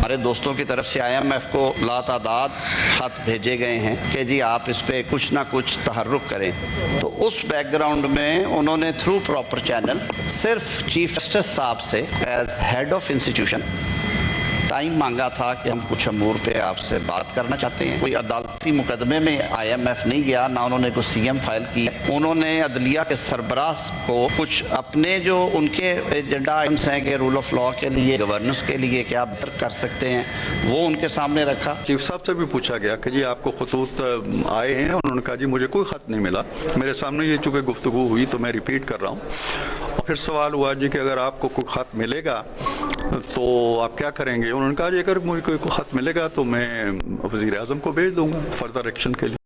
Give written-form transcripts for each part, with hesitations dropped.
ہمارے دوستوں کی طرف سے IMF کو لاتعداد خط بھیجے گئے ہیں کہ جی آپ اس پہ کچھ نہ کچھ تحرک کریں. تو اس بیک گراؤنڈ میں انہوں نے تھرو پراپر چینل صرف چیف جسٹس صاحب سے as head of institution time مانگا تھا کہ ہم کچھ امور پہ آپ سے بات کرنا چاہتے ہیں. کوئی عدالتی مقدمے میں IMF نہیں گیا، نہ انہوں نے کوئی CM فائل کی. انہوں نے عدلیہ کے سربراہ کو کچھ اپنے جو ان کے ایجنڈا آئٹمس ہیں کہ رول آف لاء کے لیے، گورننس کے لیے کیا بہتر کر سکتے ہیں، وہ ان کے سامنے رکھا. چیف صاحب سے بھی پوچھا گیا کہ جی آپ کو خطوط آئے ہیں؟ انہوں نے کہا جی مجھے کوئی خط نہیں ملا. میرے سامنے یہ چونکہ گفتگو ہوئی تو میں ریپیٹ کر رہا ہوں. اور پھر سوال ہوا جی کہ اگر آپ کو کوئی خط ملے گا تو آپ کیا کریں گے؟ انہوں نے کہا جی اگر مجھے کوئی خط ملے گا تو میں وزیر اعظم کو بھیج دوں گا فردر ایکشن کے لیے.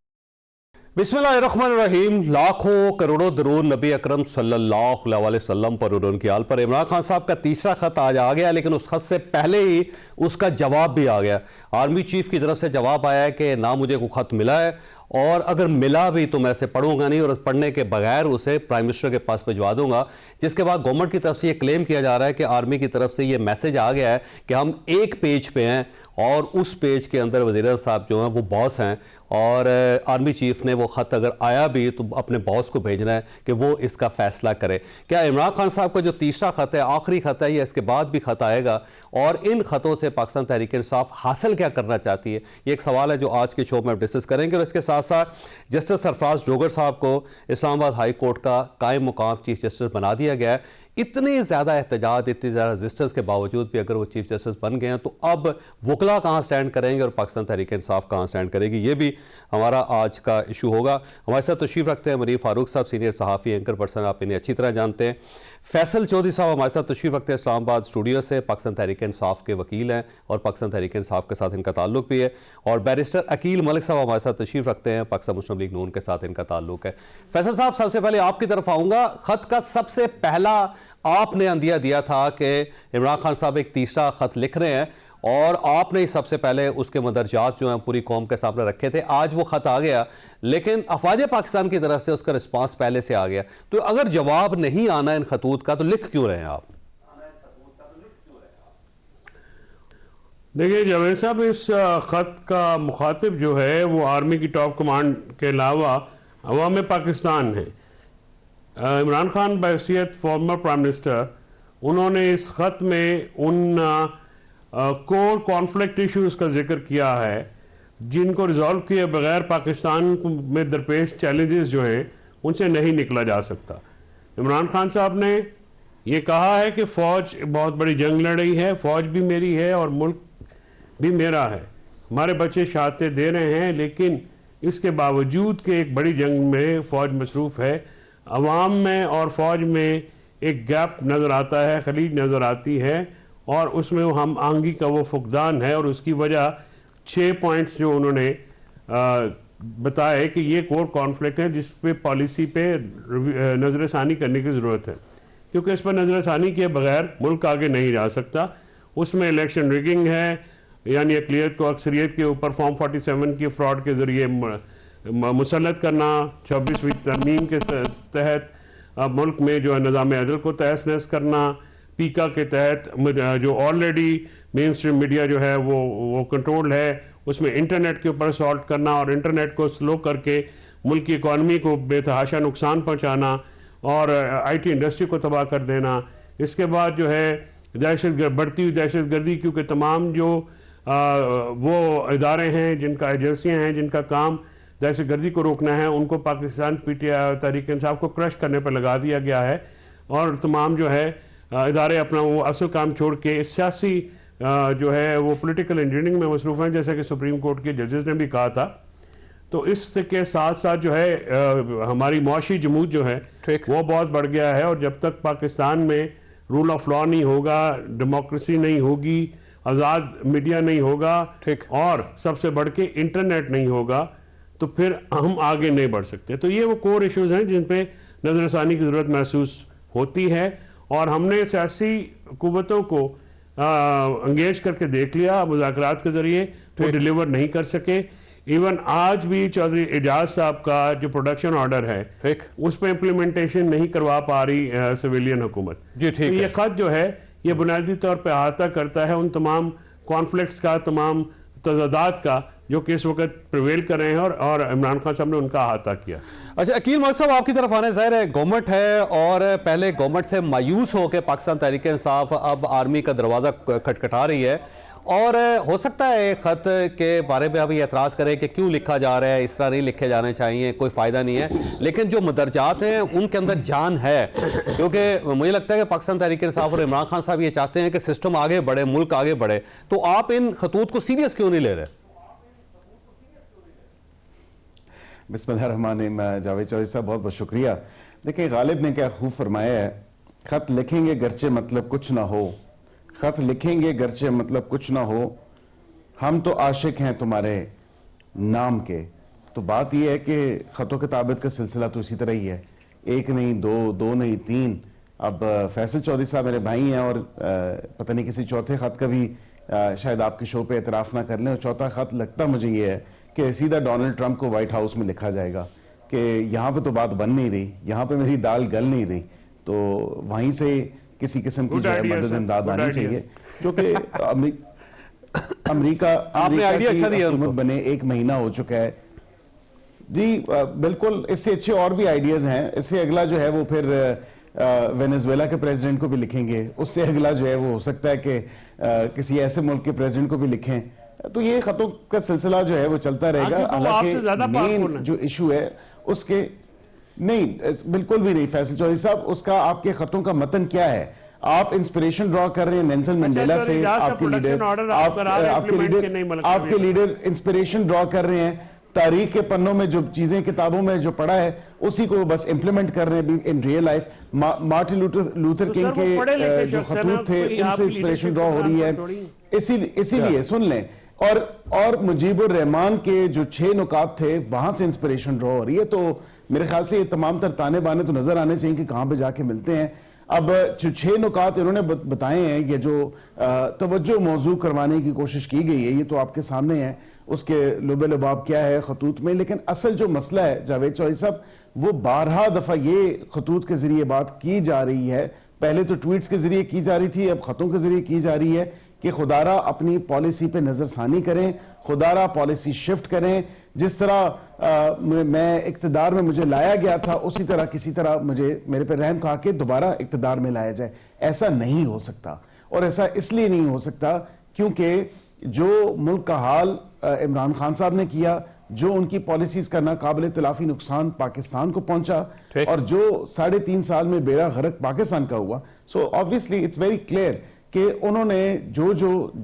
بسم اللہ الرحمن الرحیم. لاکھوں کروڑوں درود نبی اکرم صلی اللہ علیہ وسلم پر اور ان کی آل پر. عمران خان صاحب کا تیسرا خط آج آ گیا، لیکن اس خط سے پہلے ہی اس کا جواب بھی آ گیا. آرمی چیف کی طرف سے جواب آیا ہے کہ نہ مجھے کوئی خط ملا ہے، اور اگر ملا بھی تو میں اسے پڑھوں گا نہیں، اور پڑھنے کے بغیر اسے پرائم منسٹر کے پاس بھجوا دوں گا. جس کے بعد گورنمنٹ کی طرف سے یہ کلیم کیا جا رہا ہے کہ آرمی کی طرف سے یہ میسج آ گیا ہے کہ ہم ایک پیج پہ ہیں، اور اس پیج کے اندر وزیر اعظم صاحب جو ہیں وہ باس ہیں، اور آرمی چیف نے وہ خط اگر آیا بھی تو اپنے باس کو بھیجنا ہے کہ وہ اس کا فیصلہ کرے. کیا عمران خان صاحب کا جو تیسرا خط ہے، آخری خط ہے، یا اس کے بعد بھی خط آئے گا؟ اور ان خطوں سے پاکستان تحریک انصاف حاصل کیا کرنا چاہتی ہے؟ یہ ایک سوال ہے جو آج کے شو میں ڈسکس کریں گے. اور اس کے ساتھ ساتھ جسٹس سرفراز جوگر صاحب کو اسلام آباد ہائی کورٹ کا قائم مقام چیف جسٹس بنا دیا گیا ہے. اتنی زیادہ احتجاج، اتنی زیادہ ریزسٹنس کے باوجود بھی اگر وہ چیف جسٹس بن گئے ہیں تو اب وکلا کہاں سٹینڈ کریں گے اور پاکستان تحریک انصاف کہاں سٹینڈ کرے گی؟ یہ بھی ہمارا آج کا ایشو ہوگا. ہمارے ساتھ تشریف رکھتے ہیں منیر فاروق صاحب، سینئر صحافی، اینکر پرسن، آپ انہیں اچھی طرح جانتے ہیں. فیصل چودھری صاحب ہمارے ساتھ تشریف رکھتے ہیں اسلام آباد اسٹوڈیو سے، پاکستان تحریک انصاف کے وکیل ہیں اور پاکستان تحریک انصاف کے ساتھ ان کا تعلق بھی ہے. اور بیرسٹر عقیل ملک صاحب ہمارے ساتھ تشریف رکھتے ہیں، پاکستان مسلم لیگ نون کے ساتھ ان کا تعلق ہے. فیصل صاحب، سب سے پہلے آپ کی طرف آؤں گا. خط کا سب سے پہلا آپ نے اندیہ دیا تھا کہ عمران خان صاحب ایک تیسرا خط لکھ رہے ہیں، اور آپ نے سب سے پہلے اس کے مندرجات جو ہیں پوری قوم کے سامنے رکھے تھے. آج وہ خط آ گیا، لیکن افواج پاکستان کی طرف سے اس کا رسپانس پہلے سے آ گیا. تو اگر جواب نہیں آنا ان خطوط کا تو لکھ کیوں رہے ہیں آپ؟ دیکھیے جاوید صاحب، اس خط کا مخاطب جو ہے وہ آرمی کی ٹاپ کمانڈ کے علاوہ عوام پاکستان ہے. عمران خان بحیثیت فارمر پرائم منسٹر، انہوں نے اس خط میں ان کور کانفلکٹ ایشوز کا ذکر کیا ہے جن کو ریزالو کیے بغیر پاکستان میں درپیش چیلنجز جو ہیں ان سے نہیں نکلا جا سکتا. عمران خان صاحب نے یہ کہا ہے کہ فوج بہت بڑی جنگ لڑی ہے، فوج بھی میری ہے اور ملک بھی میرا ہے. ہمارے بچے شہادتیں دے رہے ہیں، لیکن اس کے باوجود کہ ایک بڑی جنگ میں فوج مصروف ہے، عوام میں اور فوج میں ایک گیپ نظر آتا ہے، خلیج نظر آتی ہے، اور اس میں ہم آہنگی کا وہ فقدان ہے. اور اس کی وجہ 6 پوائنٹس جو انہوں نے بتایا کہ یہ کور کانفلکٹ ہے جس پہ پالیسی پہ نظر ثانی کرنے کی ضرورت ہے، کیونکہ اس پر نظر ثانی کے بغیر ملک آگے نہیں جا سکتا. اس میں الیکشن ریگنگ ہے، یعنی اقلیت کو اکثریت کے اوپر فارم 47 کی فراڈ کے ذریعے مسلط کرنا، 26ویں ترمیم کے تحت ملک میں جو ہے نظام عدل کو تہس نہس کرنا، پیکا کے تحت جو آلریڈی مین اسٹریم میڈیا جو ہے وہ کنٹرول ہے، اس میں انٹرنیٹ کے اوپر اسالٹ کرنا اور انٹرنیٹ کو سلو کر کے ملک کی اکانومی کو بے تحاشا نقصان پہنچانا اور IT انڈسٹری کو تباہ کر دینا. اس کے بعد جو ہے بڑھتی ہوئی دہشت گردی، کیونکہ تمام جو وہ ادارے ہیں جن کا ایجنسیاں ہیں جن کا کام دہشت گردی کو روکنا ہے، ان کو پاکستان PTI تحریک انصاف کو کرش کرنے پر لگا دیا گیا ہے. اور تمام جو ہے ادارے اپنا وہ اصل کام چھوڑ کے سیاسی جو ہے وہ پولیٹیکل انجینئرنگ میں مصروف ہیں، جیسا کہ سپریم کورٹ کے ججز نے بھی کہا تھا. تو اس کے ساتھ ساتھ جو ہے ہماری معاشی جمود جو ہے وہ بہت بڑھ گیا ہے. اور جب تک پاکستان میں رول آف لا نہیں ہوگا، ڈیموکریسی نہیں ہوگی، آزاد میڈیا نہیں ہوگا، اور سب سے بڑھ کے انٹرنیٹ نہیں ہوگا، تو پھر ہم آگے نہیں بڑھ سکتے. تو یہ وہ کور ایشوز ہیں جن پہ نظر ثانی کی ضرورت محسوس ہوتی ہے، اور ہم نے سیاسی قوتوں کو انگیج کر کے دیکھ لیا مذاکرات کے ذریعے، وہ ڈیلیور نہیں کر سکے. ایون آج بھی چودھری اعجاز صاحب کا جو پروڈکشن آرڈر ہے اس پہ امپلیمنٹیشن نہیں کروا پا رہی سویلین حکومت. یہ خط جو ہے یہ بنیادی طور پہ احاطہ کرتا ہے ان تمام کانفلکٹس کا, تمام تضادات کا جو کہ اس وقت پریویل کر رہے ہیں, اور عمران خان صاحب نے ان کا احاطہ کیا. اچھا عقیل ملک صاحب, آپ کی طرف آنے ظاہر ہے گورنمنٹ ہے, اور پہلے گورنمنٹ سے مایوس ہو کے پاکستان تحریک انصاف اب آرمی کا دروازہ کھٹکھٹا رہی ہے, اور ہو سکتا ہے خط کے بارے میں ابھی اعتراض کریں کہ کیوں لکھا جا رہا ہے, اس طرح نہیں لکھے جانے چاہیے, کوئی فائدہ نہیں ہے, لیکن جو مدرجات ہیں ان کے اندر جان ہے, کیونکہ مجھے لگتا ہے کہ پاکستان تحریک انصاف اور عمران خان صاحب یہ چاہتے ہیں کہ سسٹم آگے بڑھے, ملک آگے بڑھے, تو آپ ان خطوط کو سیریس کیوں نہیں لے رہے؟ بسم اللہ الرحمن الرحیم. جاوید چودھری صاحب بہت بہت شکریہ. دیکھیں غالب نے کیا خوب فرمایا ہے, خط لکھیں گے گرچہ مطلب کچھ نہ ہو, خط لکھیں گے گرچہ مطلب کچھ نہ ہو, ہم تو عاشق ہیں تمہارے نام کے. تو بات یہ ہے کہ خط و کتابت کا سلسلہ تو اسی طرح ہی ہے, ایک نہیں دو نہیں تین. اب فیصل چودھری صاحب میرے بھائی ہیں, اور پتہ نہیں کسی چوتھے خط کا بھی شاید آپ کے شو پہ اعتراف نہ کر لیں, اور چوتھا خط لگتا مجھے یہ ہے کہ سیدھا ڈونلڈ ٹرمپ کو وائٹ ہاؤس میں لکھا جائے گا کہ یہاں پہ تو بات بن نہیں رہی, یہاں پہ میری دال گل نہیں رہی, تو وہیں سے کسی قسم کی مدد امداد آنی چاہیے, جو کہ امریکہ کی حکومت بنے 1 مہینہ ہو چکا ہے. جی بالکل, اس سے اچھے اور بھی آئیڈیاز ہیں. اس سے اگلا جو ہے وہ پھر وینزویلا کے پریزیڈنٹ کو بھی لکھیں گے, اس سے اگلا جو ہے وہ ہو سکتا ہے کہ کسی ایسے ملک کے پریزیڈنٹ کو بھی لکھیں. تو یہ خطوں کا سلسلہ جو ہے وہ چلتا رہے گا. حالانکہ مین جو ایشو ہے اس کے نہیں, بالکل بھی نہیں فیصل چودھری صاحب, اس کا آپ کے خطوں کا متن کیا ہے؟ آپ انسپریشن ڈرا کر رہے ہیں نیلسن منڈیلا سے, آپ کے لیڈر انسپریشن ڈرا کر رہے ہیں, تاریخ کے پنوں میں جو چیزیں کتابوں میں جو پڑھا ہے اسی کو بس امپلیمنٹ کر رہے ہیں in real life. Martin Luther king کے جو خطوط تھے ان سے انسپریشن ڈرا ہو رہی ہے. اسی لیے سن لیں, اور مجیب الرحمان کے جو 6 نکات تھے وہاں سے انسپریشن ڈرا ہو رہی ہے. تو میرے خیال سے یہ تمام تر تانے بانے تو نظر آنے چاہیے کہ کہاں پہ جا کے ملتے ہیں. اب جو 6 نکات انہوں نے بتائے ہیں, یہ جو توجہ موضوع کروانے کی کوشش کی گئی ہے, یہ تو آپ کے سامنے ہے, اس کے لب لباب کیا ہے خطوط میں. لیکن اصل جو مسئلہ ہے جاوید چودھری صاحب, وہ 12 دفعہ یہ خطوط کے ذریعے بات کی جا رہی ہے. پہلے تو ٹویٹس کے ذریعے کی جا رہی تھی, اب خطوں کے ذریعے کی جا رہی ہے کہ خدارہ اپنی پالیسی پہ نظر ثانی کریں, خدارہ پالیسی شفٹ کریں. جس طرح میں اقتدار میں مجھے لایا گیا تھا, اسی طرح کسی طرح میرے پہ رحم کھا کے دوبارہ اقتدار میں لایا جائے. ایسا نہیں ہو سکتا, اور ایسا اس لیے نہیں ہو سکتا کیونکہ جو ملک کا حال عمران خان صاحب نے کیا, جو ان کی پالیسیز کا ناقابل تلافی نقصان پاکستان کو پہنچا, اور جو 3.5 سال میں بیڑا غرق پاکستان کا ہوا, سو obviously it's very clear کہ انہوں نے جو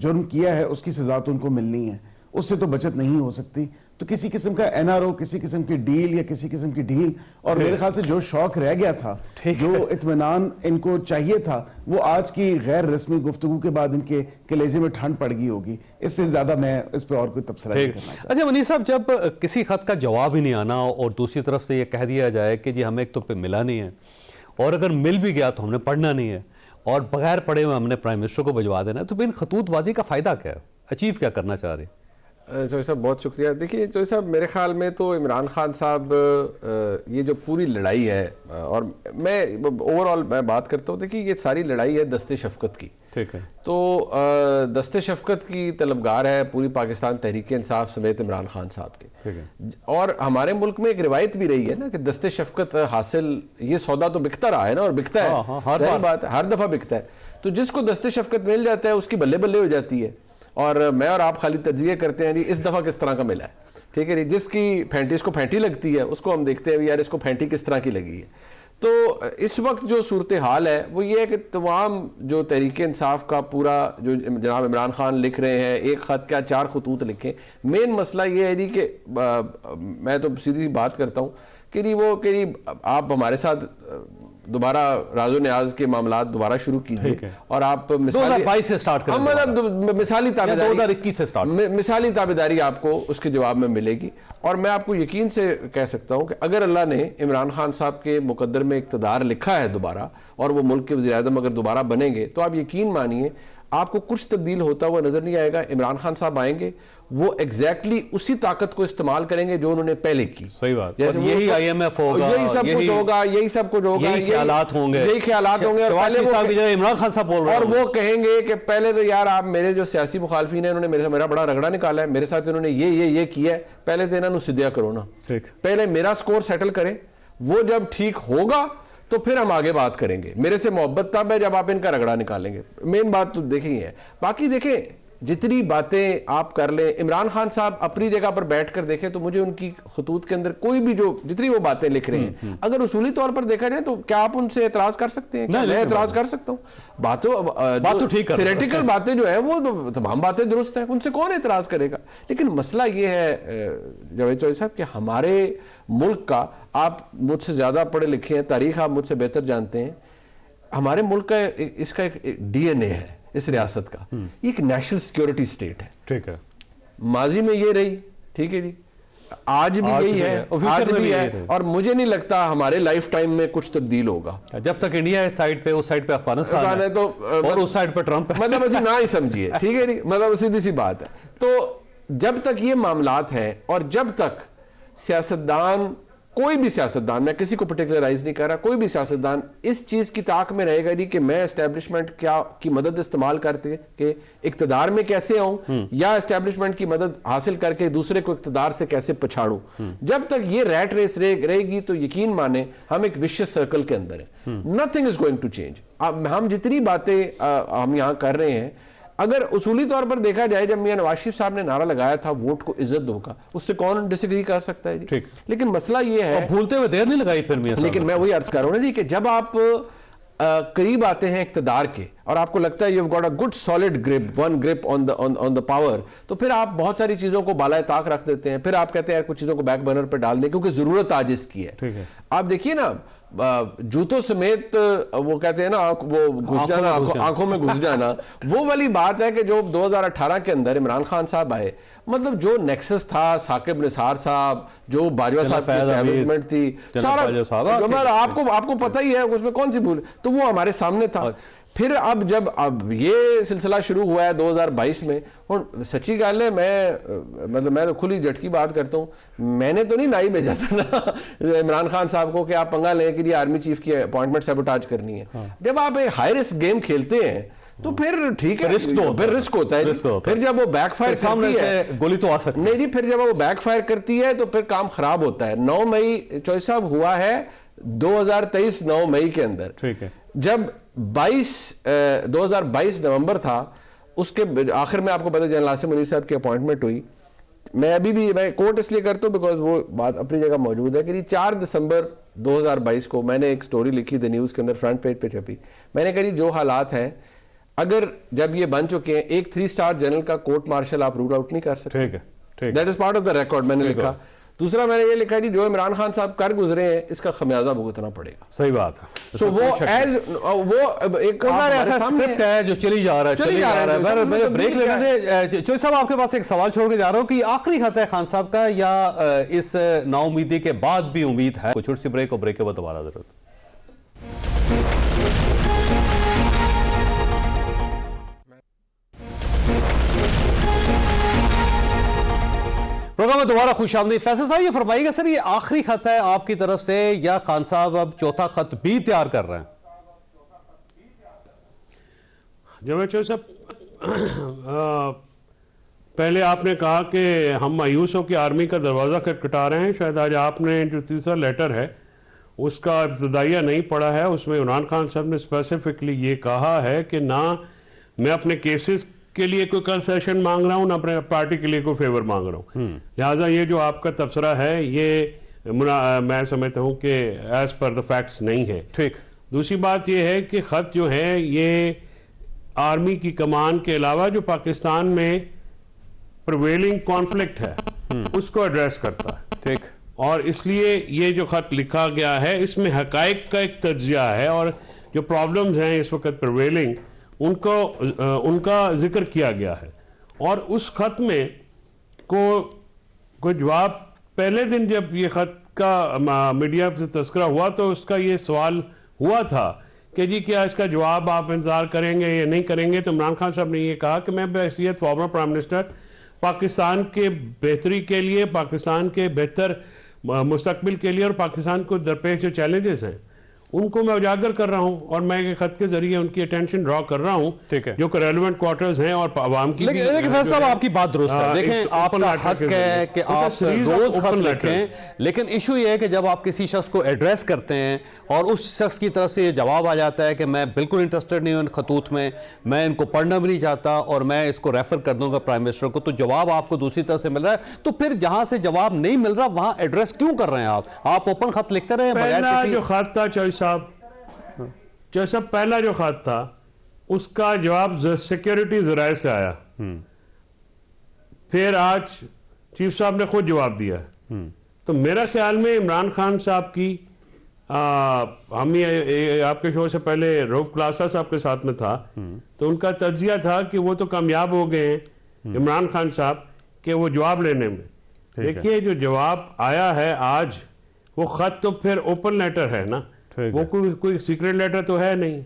جرم کیا ہے اس کی سزا تو ان کو ملنی ہے, اس سے تو بچت نہیں ہو سکتی. تو کسی قسم کا NRO, کسی قسم کی ڈیل یا کسی قسم کی ڈھیل, اور میرے خیال سے جو شوق رہ گیا تھا, جو اطمینان ان کو چاہیے تھا, وہ آج کی غیر رسمی گفتگو کے بعد ان کے کلیجے میں ٹھنڈ پڑ گئی ہوگی. اس سے زیادہ میں اس پہ اور کوئی تبصرہ نہیں کرنا چاہتا. اچھا منیر صاحب, جب کسی خط کا جواب ہی نہیں آنا اور دوسری طرف سے یہ کہہ دیا جائے کہ جی ہمیں ایک تو پہ ملا نہیں ہے, اور اگر مل بھی گیا تو ہم نے پڑھنا نہیں ہے, اور بغیر پڑھے ہوئے ہم نے پرائم منسٹر کو بھجوا دینا ہے, تو ان خطوط بازی کا فائدہ کیا ہے؟ اچیو کیا کرنا چاہ رہے ہیں؟ چودھری صاحب بہت شکریہ. دیکھیے چودھری صاحب, میرے خیال میں تو عمران خان صاحب یہ جو پوری لڑائی ہے, اور میں اوور آل میں بات کرتا ہوں, دیکھیے یہ ساری لڑائی ہے دست شفقت کی. ٹھیک ہے, تو دست شفقت کی طلبگار ہے پوری پاکستان تحریک انصاف سمیت عمران خان صاحب کے. اور ہمارے ملک میں ایک روایت بھی رہی ہے نا کہ دست شفقت حاصل, یہ سودا تو بکتا رہا ہے نا, اور بکتا ہے, بات ہر دفعہ بکتا ہے. تو جس کو دست شفقت مل جاتا ہے اس کی بلے بلے ہو جاتی ہے. اور میں اور آپ خالی تجزیہ کرتے ہیں جی اس دفعہ کس طرح کا ملا ہے, ٹھیک ہے جی, جس کی پھینٹی اس کو پھینٹی لگتی ہے اس کو ہم دیکھتے ہیں یار اس کو پھینٹی کس طرح کی لگی ہے. تو اس وقت جو صورتحال ہے وہ یہ ہے کہ تمام جو تحریک انصاف کا پورا جو جناب عمران خان لکھ رہے ہیں, ایک خط کیا 4 خطوط لکھیں, مین مسئلہ یہ ہے جی کہ میں تو سیدھی بات کرتا ہوں کہ جی وہ کہ آپ ہمارے ساتھ دوبارہ راز و نیاز کے معاملات دوبارہ شروع کیجئے, اور آپ 2022 سے سٹارٹ کریں, مثالی تابعداری آپ کو اس کے جواب میں ملے گی. اور میں آپ کو یقین سے کہہ سکتا ہوں کہ اگر اللہ نے عمران خان صاحب کے مقدر میں اقتدار لکھا ہے دوبارہ, اور وہ ملک کے وزیر اعظم اگر دوبارہ بنیں گے, تو آپ یقین مانیے آپ کو کچھ تبدیل ہوتا ہوا نظر نہیں آئے گا. عمران خان صاحب آئیں گے, وہ ایگزیکٹلی اسی طاقت کو استعمال کریں گے جو انہوں نے پہلے کی. صحیح بات. یہی IMF ہوگا, یہی سب کچھ ہوگا, یہی سب کچھ ہوگا, یہی خیالات ہوں گے, یہی خیالات ہوں گے. عمران خان صاحب بول رہے ہیں, اور وہ کہیں گے کہ پہلے تو یار آپ میرے جو سیاسی مخالفین ہیں انہوں نے میرا بڑا رگڑا نکالا ہے, میرے ساتھ انہوں نے یہ کیا ہے, پہلے تو انہوں نے سدھیا کرو نا, پہلے میرا سکور سیٹل کریں. وہ جب ٹھیک ہوگا تو پھر ہم آگے بات کریں گے. میرے سے محبت تب ہے جب آپ ان کا رگڑا نکالیں گے. مین بات تو دیکھیں ہے. باقی دیکھیں جتنی باتیں آپ کر لیں, عمران خان صاحب اپنی جگہ پر بیٹھ کر دیکھیں تو مجھے ان کی خطوط کے اندر کوئی بھی جو جتنی وہ باتیں لکھ رہے ہیں, اگر اصولی طور پر دیکھا جائے تو کیا آپ ان سے اعتراض کر سکتے ہیں؟ میں اعتراض کر سکتا ہوں. باتوں تھیوریٹیکل باتیں جو ہیں وہ تمام باتیں درست ہیں, ان سے کون اعتراض کرے گا. لیکن مسئلہ یہ ہے جاوید چودھری صاحب کہ ہمارے ملک کا, آپ مجھ سے زیادہ پڑھے لکھے ہیں, تاریخ آپ مجھ سے بہتر جانتے ہیں, ہمارے ملک کا اس کا ایک DNA ہے اس ریاست کا, یہ ایک نیشنل سیکیورٹی سٹیٹ ہے. ٹھیک ہے, ماضی میں یہ رہی, ٹھیک ہے جی, آج بھی یہی ہے, آج بھی ہے, اور مجھے نہیں لگتا ہمارے لائف ٹائم میں کچھ تبدیل ہوگا. جب تک انڈیا اس سائیڈ پہ, اس سائیڈ پہ افغانستان ہے, تو اور اس سائیڈ پہ ٹرمپ ہے, مطلب اسی نہ ہی سمجھیے, ٹھیک ہے جی, مطلب سیدھی سی بات ہے. تو جب تک یہ معاملات ہیں اور جب تک سیاستدان, کوئی بھی سیاستدان, میں کسی کو پرٹیکولرائز نہیں کر رہا, کوئی بھی سیاستدان اس چیز کی طاق میں رہے گا نہیں کہ میں اسٹیبلشمنٹ کی مدد استعمال کرتے کہ اقتدار میں کیسے آؤں, یا اسٹیبلشمنٹ کی مدد حاصل کر کے دوسرے کو اقتدار سے کیسے پچھاڑوں, جب تک یہ ریٹ ریس رہے گی تو یقین مانیں ہم ایک وشیس سرکل کے اندر ہیں. Nothing is going to change. ہم جتنی باتیں ہم یہاں کر رہے ہیں, اگر اصولی طور پر دیکھا جائے, جب میاں نواز شریف صاحب نے نعرہ لگایا تھا ووٹ کو عزت دو کا, اس سے کون ڈس ایگری کر سکتا ہے جی. لیکن مسئلہ یہ ہے, بھولتے ہوئے دیر نہیں لگائی پھر میاں صاحب. لیکن میں وہی عرض کر رہا ہوں نا جی کہ جب آپ قریب آتے ہیں اقتدار کے اور آپ کو لگتا ہے you've got a good solid grip, one grip on the power, تو پھر آپ بہت ساری چیزوں کو بالائے طاق رکھ دیتے ہیں. پھر آپ کہتے ہیں کچھ چیزوں کو بیک برنر پہ ڈال دیں کیونکہ ضرورت آج اس کی ہے. آپ دیکھیے نا, جوتوں سمیت وہ کہتے ہیں نا وہ گھس جانا, آنکھوں میں گھس جانا, وہ والی بات ہے کہ جو 2018 کے اندر عمران خان صاحب آئے, مطلب جو نیکسس تھا, ثاقب نثار صاحب, جو باجوہ صاحب کی اسٹیبلشمنٹ تھی, سارا آپ کو پتہ ہی ہے, اس میں کون سی بھول, تو وہ ہمارے سامنے تھا. پھر اب یہ سلسلہ شروع ہوا ہے 2022 میں, اور سچی گال ہے, میں تو کھلی جھٹکی بات کرتا ہوں, میں نے تو نہیں نائی بھیجا تھا نا عمران خان صاحب کو کہ آپ پنگا لیں کہ یہ آرمی چیف کی اپوائنٹمنٹ سیبوٹاج کرنی ہے. جب آپ ہائی رسک گیم کھیلتے ہیں تو پھر ٹھیک ہے, پھر رسک ہوتا ہے. پھر جب وہ بیک فائر کرتی ہے, گولی تو آ سکتی نہیں جی, پھر جب وہ بیک فائر کرتی ہے تو پھر کام خراب ہوتا ہے. 9 مئی چوہدری صاحب ہوا ہے 2023 9 مئی کے اندر. ٹھیک ہے, جب 2022 نومبر تھا, اس کے آخر میں آپ کو پتہ جنرل عاصم منیر صاحب کی اپوائنٹمنٹ ہوئی. میں ابھی بھی میں کوٹ اس لیے کرتا ہوں بیکاز وہ بات اپنی جگہ موجود ہے کہ 4 دسمبر 2022 کو میں نے ایک سٹوری لکھی دی نیوز کے اندر, فرنٹ پیج پہ چھپی. میں نے کہا جو حالات ہیں, اگر جب یہ بن چکے ہیں, ایک 3 سٹار جنرل کا کورٹ مارشل آپ رول آؤٹ نہیں کر سکتے. ٹھیک ہے, that is part of the record میں نے لکھا. دوسرا میں نے یہ لکھا جی جو عمران خان صاحب کر گزرے ہیں اس کا خمیازہ بھگتنا پڑے گا. صحیح بات ہے. سو وہ ایک ایسا اسکرپٹ ہے جو چلی جا رہا ہے. میں بریک لینے دیں. چوہدری صاحب آپ کے پاس ایک سوال چھوڑ کے جا رہا ہوں کہ آخری خط ہے خان صاحب کا, یا اس نا امیدی کے بعد بھی امید ہے؟ کوئی چھوٹی سی بریک, اور بریک کے بعد دوبارہ ضرورت. پروگرام میں دوبارہ خوش آمدید. فیصل صاحب یہ فرمائیے گا سر, یہ آخری خط ہے آپ کی طرف سے یا خان صاحب اب چوتھا خط بھی تیار کر رہے ہیں؟ جاوید چودھری صاحب, پہلے آپ نے کہا کہ ہم مایوس ہو کہ آرمی کا دروازہ کھٹکھٹا رہے ہیں. شاید آج آپ نے جو تیسرا لیٹر ہے اس کا ابتدائیہ نہیں پڑھا ہے. اس میں عمران خان صاحب نے اسپیسیفکلی یہ کہا ہے کہ نہ میں اپنے کیسز کے لیے کوئی کنسیشن مانگ رہا ہوں, نہ اپنے پارٹی کے لیے کوئی فیور مانگ رہا ہوں. لہٰذا یہ جو آپ کا تبصرہ ہے یہ میں سمجھتا ہوں کہ ایز پر دا فیکٹس نہیں ہے. ٹھیک. دوسری بات یہ ہے کہ خط جو ہے یہ آرمی کی کمان کے علاوہ جو پاکستان میں پرویلنگ کانفلکٹ ہے اس کو ایڈریس کرتا ہے. ٹھیک. اور اس لیے یہ جو خط لکھا گیا ہے اس میں حقائق کا ایک تجزیہ ہے, اور جو پرابلمز ہیں اس وقت پرویلنگ ان کا ذکر کیا گیا ہے. اور اس خط میں کوئی جواب, پہلے دن جب یہ خط کا میڈیا سے تذکرہ ہوا تو اس کا یہ سوال ہوا تھا کہ جی کیا اس کا جواب آپ انتظار کریں گے یا نہیں کریں گے، تو عمران خان صاحب نے یہ کہا کہ میں بحیثیت فارمر پرائم منسٹر پاکستان کے بہتری کے لیے، پاکستان کے بہتر مستقبل کے لیے اور پاکستان کو درپیش جو چیلنجز ہیں ان کو میں اجاگر کر رہا ہوں، اور میں ایک خط کے ذریعے ان کی اٹینشن ڈرا کر رہا ہوں جو کہ ریلیونٹ کوارٹرز ہیں اور عوام کی. لیکن فیصل صاحب آپ کی بات درست ہے، دیکھیں آپ کا حق ہے کہ آپ روز خط لکھیں، لیکن ایشو یہ ہے کہ جب آپ کسی شخص کو ایڈریس کرتے ہیں اور اس شخص کی طرف سے یہ جواب آ جاتا ہے کہ میں بالکل انٹرسٹڈ نہیں ہوں ان خطوط میں ان کو پڑھنا بھی نہیں چاہتا اور میں اس کو ریفر کر دوں گا پرائم منسٹر کو، تو جواب آپ کو دوسری طرف سے مل رہا ہے، تو پھر جہاں سے جواب نہیں مل رہا وہاں ایڈریس کیوں کر رہے ہیں آپ اوپن خط لکھتے رہے ہیں؟ پہلا جو خط تھا چوہے صاحب پہلا جو خط تھا اس کا جواب سیکیورٹی ذرائع سے آیا، پھر آج چیف صاحب نے خود جواب دیا. تو میرا خیال میں عمران خان صاحب کی ہم آپ کے شو سے پہلے روف کلاسا صاحب کے ساتھ میں تھا، تو ان کا تجزیہ تھا کہ وہ تو کامیاب ہو گئے ہیں عمران خان صاحب کہ وہ جواب لینے میں. دیکھیے جو جواب آیا ہے آج وہ خط تو پھر اوپن لیٹر ہے نا، وہ کوئی سیکریٹ لیٹر تو ہے نہیں،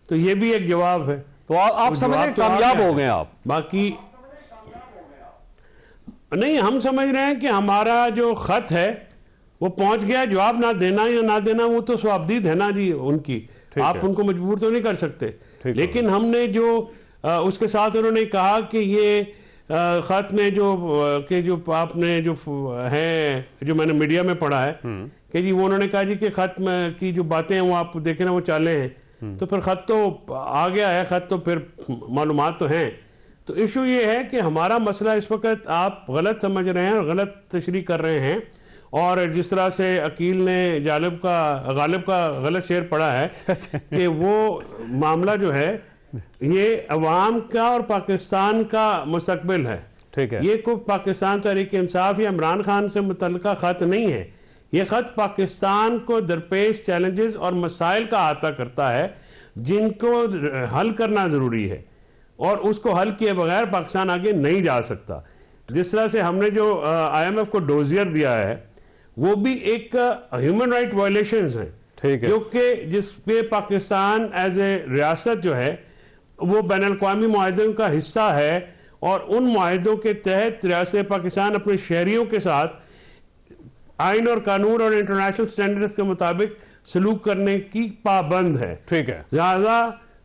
تو یہ بھی ایک جواب ہے. تو آپ سمجھیں کامیاب ہو گئے آپ؟ باقی نہیں، ہم سمجھ رہے ہیں کہ ہمارا جو خط ہے وہ پہنچ گیا. جواب نہ دینا یا نہ دینا وہ تو سوابدید ہے نا جی ان کی، آپ ان کو مجبور تو نہیں کر سکتے. لیکن ہم نے جو اس کے ساتھ انہوں نے کہا کہ یہ خط میں جو آپ نے جو ہے جو میں نے میڈیا میں پڑھا ہے کہ جی وہ انہوں نے کہا جی کہ خط میں کی جو باتیں ہیں وہ آپ دیکھیں نا وہ چالیں ہیں، تو پھر خط تو آ گیا ہے، خط تو پھر معلومات تو ہیں. تو ایشو یہ ہے کہ ہمارا مسئلہ اس وقت آپ غلط سمجھ رہے ہیں اور غلط تشریح کر رہے ہیں، اور جس طرح سے عقیل نے غالب کا غلط شعر پڑھا ہے کہ وہ معاملہ جو ہے یہ عوام کا اور پاکستان کا مستقبل ہے. یہ کوئی پاکستان تحریک انصاف یا عمران خان سے متعلقہ خط نہیں ہے، یہ خط پاکستان کو درپیش چیلنجز اور مسائل کا احاطہ کرتا ہے جن کو حل کرنا ضروری ہے، اور اس کو حل کیے بغیر پاکستان آگے نہیں جا سکتا. جس طرح سے ہم نے جو آئی ایم ایف کو ڈوزیئر دیا ہے وہ بھی ایک ہیومن رائٹ وائلیشنز ہیں، کیونکہ جس پہ پاکستان ایز اے ریاست جو ہے وہ بین الاقوامی معاہدوں کا حصہ ہے، اور ان معاہدوں کے تحت ریاست پاکستان اپنے شہریوں کے ساتھ آئین اور قانون اور انٹرنیشنل سٹینڈرڈز کے مطابق سلوک کرنے کی پابند ہے. لہذا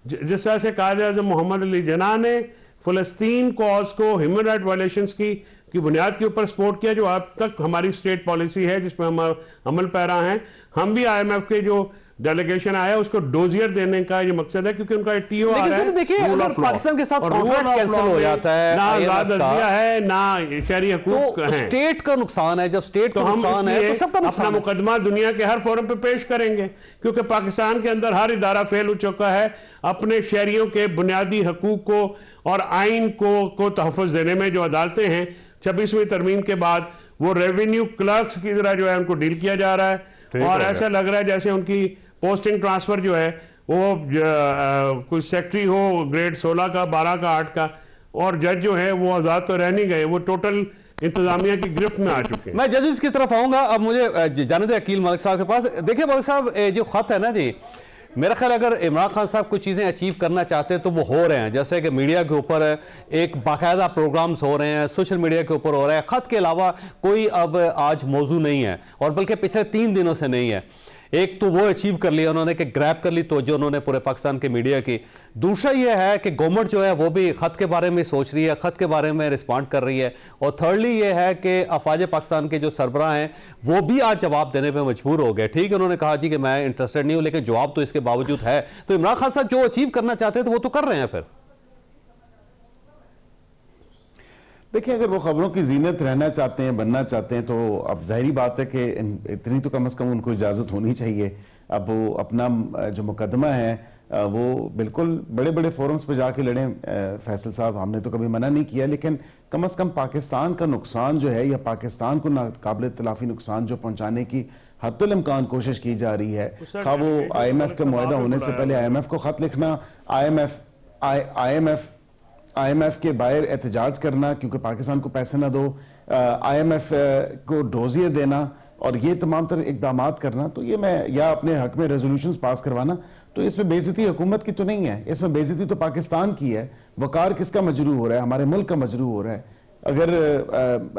جس طرح سے قائد اعظم محمد علی جناح نے فلسطین کاز کو ہیومن رائٹ وائلیشنز کی بنیاد کے اوپر سپورٹ کیا، جو اب تک ہماری اسٹیٹ پالیسی ہے جس پہ ہم عمل پیرا ہیں، ہم بھی آئی ایم ایف کے جو ڈیلیگیشن آیا اس کو ڈوزیئر دینے کا یہ مقصد ہے، کیونکہ ان کا ٹی او آ رہا ہے. دیکھیں اگر پاکستان کے ساتھ کانٹریکٹ کینسل ہو جاتا ہے، نہ آزاد ازدیہ ہے نہ شہری حقوق تو ہیں، اسٹیٹ کا نقصان ہے. جب اسٹیٹ کا نقصان ہے تو سب کا نقصان اپنا مقدمہ دنیا کے ہر فورم پہ پیش کریں گے، کیونکہ پاکستان کے اندر ہر ادارہ فیل ہو چکا ہے اپنے شہریوں کے بنیادی حقوق کو اور آئین کو تحفظ دینے میں. جو عدالتیں ہیں 26ویں ترمیم کے بعد وہ ریونیو کلرکس کی طرح جو ہے ان کو ڈیل کیا جا رہا ہے، اور ایسا لگ رہا ہے جیسے ان کی پوسٹنگ ٹرانسفر جو ہے وہ کوئی سیکٹری ہو گریڈ 16 کا 12 کا 8 کا، اور جج جو ہے وہ آزاد تو رہ نہیں گئے، وہ ٹوٹل انتظامیہ کی گرفت میں آ چکے ہیں. میں ججز کی طرف آؤں گا. اب مجھے جانے دیں عقیل ملک صاحب کے پاس. دیکھیں ملک صاحب جو خط ہے نا جی، میرا خیال اگر عمران خان صاحب کچھ چیزیں اچیو کرنا چاہتے ہیں تو وہ ہو رہے ہیں، جیسے کہ میڈیا کے اوپر ایک باقاعدہ پروگرامز ہو رہے ہیں، سوشل میڈیا کے اوپر ہو رہا ہے. خط کے علاوہ کوئی اب آج موضوع نہیں ہے، اور بلکہ پچھلے 3 دنوں سے نہیں ہے. ایک تو وہ اچیو کر لیا انہوں نے کہ گریب کر لی توجہ انہوں نے پورے پاکستان کے میڈیا کی. دوسرا یہ ہے کہ گورنمنٹ جو ہے وہ بھی خط کے بارے میں سوچ رہی ہے، خط کے بارے میں رسپانڈ کر رہی ہے. اور تھرڈلی یہ ہے کہ افواج پاکستان کے جو سربراہ ہیں وہ بھی آج جواب دینے پہ مجبور ہو گئے. ٹھیک ہے انہوں نے کہا جی کہ میں انٹرسٹڈ نہیں ہوں، لیکن جواب تو اس کے باوجود ہے. تو عمران خان صاحب جو اچیو کرنا چاہتے ہیں تو وہ تو کر رہے ہیں. پھر دیکھیں اگر وہ خبروں کی زینت رہنا چاہتے ہیں، بننا چاہتے ہیں، تو اب ظاہری بات ہے کہ اتنی تو کم از کم ان کو اجازت ہونی چاہیے. اب وہ اپنا جو مقدمہ ہے وہ بالکل بڑے بڑے فورمز پہ جا کے لڑیں. فیصل صاحب ہم نے تو کبھی منع نہیں کیا، لیکن کم از کم پاکستان کا نقصان جو ہے یا پاکستان کو ناقابل تلافی نقصان جو پہنچانے کی حتی الامکان کوشش کی جا رہی ہے، خواہ وہ آئی ایم ایف کا معاہدہ ہونے سے پہلے آئی ایم ایف کو خط لکھنا، آئی ایم ایف کے باہر احتجاج کرنا کیونکہ پاکستان کو پیسے نہ دو، آئی ایم ایف کو ڈوزیئر دینا، اور یہ تمام تر اقدامات کرنا، تو یہ میں یا اپنے حق میں ریزولوشنز پاس کروانا، تو اس میں بے عزتی حکومت کی تو نہیں ہے, اس میں بے عزتی تو پاکستان کی ہے. وقار کس کا مجروح ہو رہا ہے؟ ہمارے ملک کا مجروح ہو رہا ہے. اگر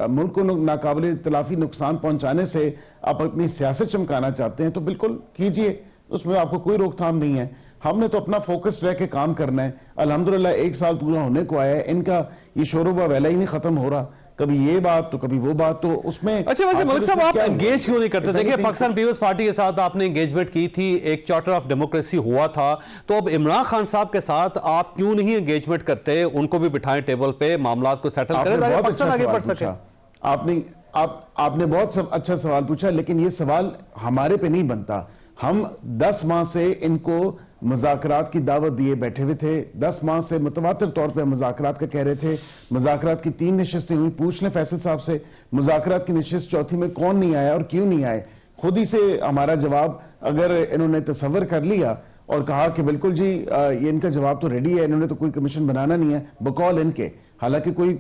ملک کو ناقابل تلافی نقصان پہنچانے سے آپ اپنی سیاست چمکانا چاہتے ہیں تو بالکل کیجئے, اس میں آپ کو کوئی روک تھام نہیں ہے. ہم نے تو اپنا فوکس رہ کے کام کرنا ہے. الحمدللہ 1 سال پورا ہونے کو آیا ہے, ان کا یہ شور و ویلا ہی نہیں ختم ہو رہا, کبھی یہ بات تو کبھی وہ بات. تو اس میں اچھا ویسے ملک صاحب آپ انگیج کیوں نہیں کرتے؟ دیکھیں پاکستان پیپلز پارٹی کے ساتھ آپ نے انگیجمنٹ کی تھی, ایک چارٹر آف ڈیموکریسی ہوا تھا, تو اب عمران خان صاحب کے ساتھ آپ کیوں نہیں انگیجمنٹ کرتے؟ ان کو بھی بٹھائیں ٹیبل پہ, معاملات کو سیٹل کریں تاکہ پاکستان آگے بڑھ سکے. آپ نے بہت اچھا سوال پوچھا, لیکن یہ سوال ہمارے پہ نہیں بنتا. ہم 10 ماہ سے ان کو مذاکرات کی دعوت دیے بیٹھے ہوئے تھے, 10 ماہ سے متواتر طور پہ مذاکرات کا کہہ رہے تھے. مذاکرات کی 3 نشستیں ہوئی, پوچھ لیں فیصل صاحب سے مذاکرات کی نشست چوتھی میں کون نہیں آیا اور کیوں نہیں آئے. خود ہی سے ہمارا جواب اگر انہوں نے تصور کر لیا اور کہا کہ بالکل جی یہ ان کا جواب تو ریڈی ہے, انہوں نے تو کوئی کمیشن بنانا نہیں ہے بقول ان کے, حالانکہ کوئی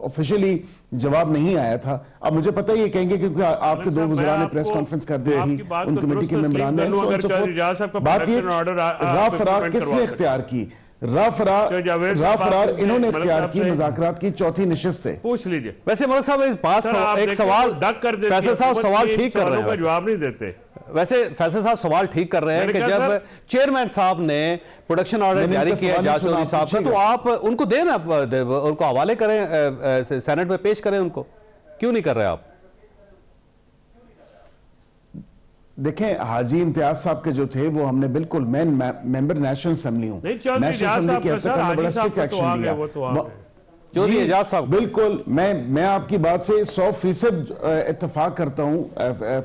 آفیشیلی جواب نہیں آیا تھا. اب مجھے پتہ یہ کہیں گے کیونکہ آپ کے 2 وزراء نے پریس کانفرنس کر دی تھی, ان کمیٹی کے ممبران نے. بات یہ راہ فرار کس نے اختیار کی؟ راہ فرار انہوں نے اختیار کی مذاکرات کی چوتھی نشست سے. پوچھ لیجئے. ویسے ملک صاحب ایک سوال, فیصل صاحب سوال ٹھیک کر رہے ہیں, جواب نہیں دیتے. ویسے فیصل صاحب سوال ٹھیک کر رہے ہیں کہ جب چیئرمین صاحب نے پروڈکشن آرڈر جاری کیا جاج چودھری صاحب کا, تو آپ ان کو دیں نا, ان کو حوالے کریں, سینٹ میں پیش کریں ان کو, کیوں نہیں کر رہے آپ؟ دیکھیں حاجی امتیاز صاحب کے جو تھے وہ ہم نے بالکل میں ممبر نیشنل اسمبلی ہوں, نہیں چودھری اجاز صاحب کا سر, حاجی صاحب کا تو آگئے, وہ تو آگئے. چودھری اجاز صاحب بالکل میں آپ کی بات سے 100% اتفاق کرتا ہوں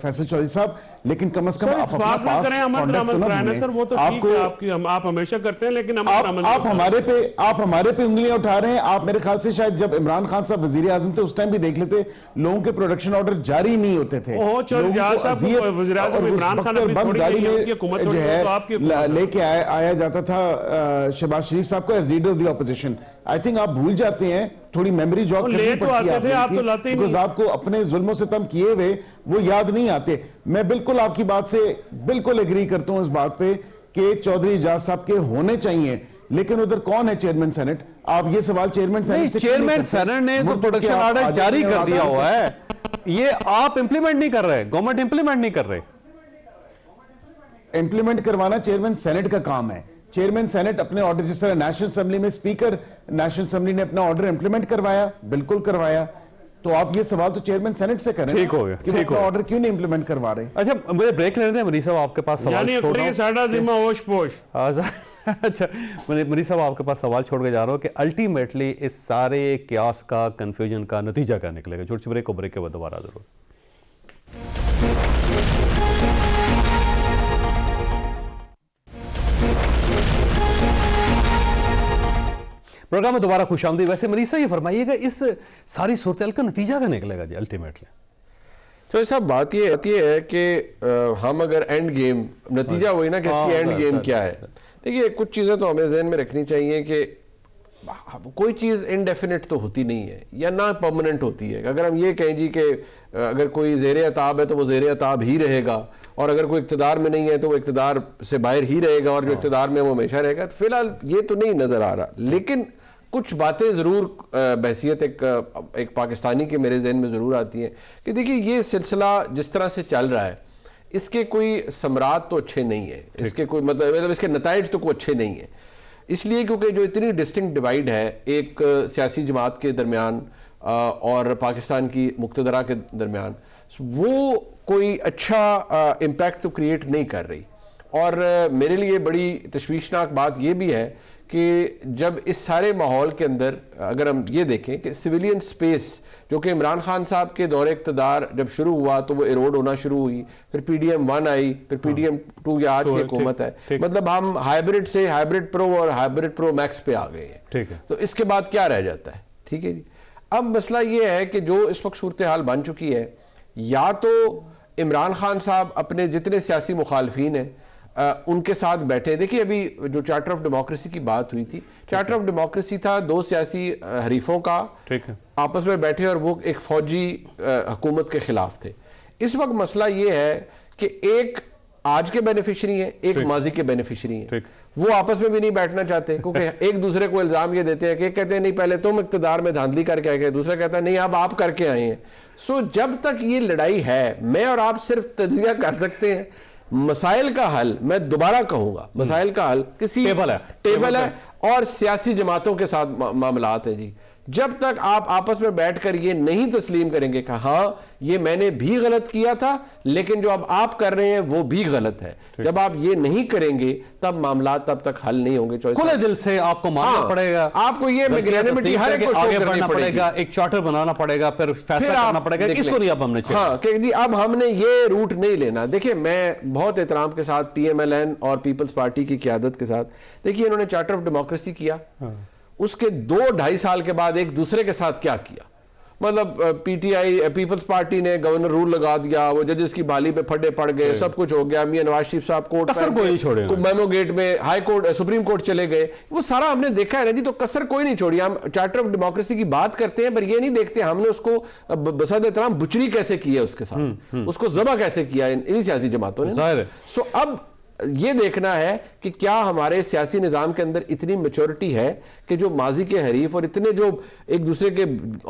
فیصل چودھری صاحب, لیکن کم از کم آپ اپنا پاس کانڈکٹ کریں. سر وہ تو ٹھیک ہے, آپ ہمیشہ کرتے ہیں, لیکن آپ ہمارے پہ انگلیاں اٹھا رہے ہیں. آپ میرے خیال سے شاید جب عمران خان صاحب وزیر اعظم تھے اس ٹائم بھی دیکھ لیتے, لوگوں کے پروڈکشن آرڈر جاری نہیں ہوتے تھے. لے کے آیا جاتا تھا شہباز شریف صاحب کو as leader of the opposition. I think آپ بھول جاتے ہیں, تھوڑی میموری جاب کرنی پڑتی ہے, because آپ کو اپنے ظلم و ستم کیے ہوئے وہ یاد نہیں آتے. میں بالکل آپ کی بات سے بالکل ایگری کرتا ہوں اس بات پہ کہ چودھری اجاز صاحب کے ہونے چاہیے, لیکن ادھر کون ہے چیئرمین سینٹ؟ آپ یہ سوال چیئرمین سینٹ نے تو پروڈکشن آرڈر جاری کر دیا ہوا ہے, یہ آپ امپلیمنٹ نہیں کر رہے, گورنمنٹ امپلیمنٹ نہیں کر رہے. امپلیمنٹ کروانا چیئرمین سینٹ کا کام ہے. چیئرمین سینٹ اپنے آرڈر, جس طرح نیشنل اسمبلی میں اسپیکر نیشنل اسمبلی نے اپنا آرڈر امپلیمنٹ کروایا, بالکل کروایا, تو آپ یہ سوال تو چیئرمین سینٹ سے کریں. ٹھیک ہو گیا, ٹھیک ہو گیا. آرڈر کیوں نہیں امپلیمنٹ کروا رہے؟ اچھا مجھے بریک لینے دیں منیر صاحب, آپ کے پاس سوال چھوڑ رہا ہوں. ساڑھا ذمہ ہوش پوش. اچھا منیر صاحب آپ کے پاس سوال چھوڑ کے جا رہا ہوں کہ الٹیمیٹلی اس سارے کیاس کا, کنفیوژن کا نتیجہ کیا نکلے گا؟ چھوٹی سی بریک, کو بریک کے بعد دوبارہ ضرور. پروگرام میں دوبارہ خوش آمدید. ویسے منیر صاحب یہ فرمائیے گا اس ساری صورتحال کا نتیجہ کیا نکلے گا جی الٹیمیٹلی؟ تو صاحب بات یہ ہے کہ ہم اگر اینڈ گیم, نتیجہ وہی نا کہ اس کی اینڈ گیم کیا ہے. دیکھیے کچھ چیزیں تو ہمیں ذہن میں رکھنی چاہیے کہ کوئی چیز انڈیفینٹ تو ہوتی نہیں ہے یا نہ پرماننٹ ہوتی ہے. اگر ہم یہ کہیں جی کہ اگر کوئی زیر عتاب ہے تو وہ زیر عتاب ہی رہے گا, اور اگر کوئی اقتدار میں نہیں ہے تو وہ اقتدار سے باہر ہی رہے گا, اور جو اقتدار میں وہ ہمیشہ رہے گا. فی الحال یہ تو نہیں نظر آ رہا, لیکن کچھ باتیں ضرور بحیثیت ایک پاکستانی کے میرے ذہن میں ضرور آتی ہیں کہ دیکھیے یہ سلسلہ جس طرح سے چل رہا ہے اس کے کوئی ثمرات تو اچھے نہیں ہیں, اس کے کوئی مطلب اس کے نتائج تو کوئی اچھے نہیں ہیں. اس لیے کیونکہ جو اتنی ڈسٹنکٹ ڈیوائیڈ ہے ایک سیاسی جماعت کے درمیان اور پاکستان کی مقتدرہ کے درمیان, وہ کوئی اچھا امپیکٹ تو کریٹ نہیں کر رہی. اور میرے لیے بڑی تشویشناک بات یہ بھی ہے کہ جب اس سارے ماحول کے اندر اگر ہم یہ دیکھیں کہ سویلین سپیس جو کہ عمران خان صاحب کے دور اقتدار جب شروع ہوا تو وہ ایروڈ ہونا شروع ہوئی, پھر پی ڈی ایم 1 آئی, پھر پی ڈی ایم 2 یا آج کی حکومت ہے, مطلب ہم ہائیبرڈ سے ہائیبرڈ پرو اور ہائیبرڈ پرو میکس پہ آ گئے ہیں. تو اس کے بعد کیا رہ جاتا ہے؟ ٹھیک ہے جی. اب مسئلہ یہ ہے کہ جو اس وقت صورتحال بن چکی ہے, یا تو عمران خان صاحب اپنے جتنے سیاسی مخالفین ہیں ان کے ساتھ بیٹھے. دیکھیے ابھی جو چارٹر آف ڈیموکریسی کی بات ہوئی تھی, چارٹر آف ڈیموکریسی تھا 2 سیاسی حریفوں کا آپس میں بیٹھے اور وہ ایک فوجی حکومت کے خلاف تھے. اس وقت مسئلہ یہ ہے کہ ایک آج کے بینیفیشری ہیں، ایک ماضی کے بینیفیشری ہیں. وہ آپس میں بھی نہیں بیٹھنا چاہتے کیونکہ ایک دوسرے کو الزام یہ دیتے ہیں کہ ایک کہتے ہیں نہیں پہلے تم اقتدار میں دھاندلی کر کے آئے گئے، دوسرا کہتا ہے نہیں اب آپ کر کے آئے ہیں. سو جب تک یہ لڑائی ہے میں اور آپ صرف تجزیہ کر سکتے ہیں. مسائل کا حل میں دوبارہ کہوں گا، مسائل کا حل کسی ٹیبل ہے اور سیاسی جماعتوں کے ساتھ معاملات ہیں جی. جب تک آپ آپس میں بیٹھ کر یہ نہیں تسلیم کریں گے کہ ہاں یہ میں نے بھی غلط کیا تھا لیکن جو اب آپ کر رہے ہیں وہ بھی غلط ہے، جب آپ یہ نہیں کریں گے تب معاملات تب تک حل نہیں ہوں گے. کھلے دل سے آپ کو ماننا پڑے گا، آپ کو یہ میگنانیمٹی ہر ایک کو شو کرنی پڑے گا، ایک چارٹر بنانا پڑے گا، پھر فیصلہ کرنا پڑے گا اس کو نہیں اب ہم نے چاہیے. ہاں کہ جی اب ہم نے یہ روٹ نہیں لینا. دیکھیں میں بہت احترام کے ساتھ پی ایم ایل این اور پیپلز پارٹی کی قیادت کے ساتھ، دیکھیے انہوں نے چارٹر آف ڈیموکریسی کیا، اس کے 2-2.5 سال کے بعد ایک دوسرے کے ساتھ کیا کیا. مطلب پی ٹی آئی پیپلز پارٹی نے گورنر رول لگا دیا، وہ ججز کی بھالی پہ پھڈے پڑ گئے، سب کچھ ہو گیا. میاں نواز شریف صاحب کورٹ میمو گیٹ میں ہائی کورٹ سپریم کورٹ چلے گئے. وہ سارا ہم نے دیکھا ہے نا جی. تو کسر کوئی نہیں چھوڑی. ہم چارٹر آف ڈیموکریسی کی بات کرتے ہیں پر یہ نہیں دیکھتے ہم نے اس کو بصد احترام بچری کیسے کی ہے، اس کے ساتھ اس کو ذبح کیسے کیا انہی سیاسی جماعتوں نے. سو اب یہ دیکھنا ہے کہ کیا ہمارے سیاسی نظام کے اندر اتنی میچورٹی ہے کہ جو ماضی کے حریف اور اتنے جو ایک دوسرے کے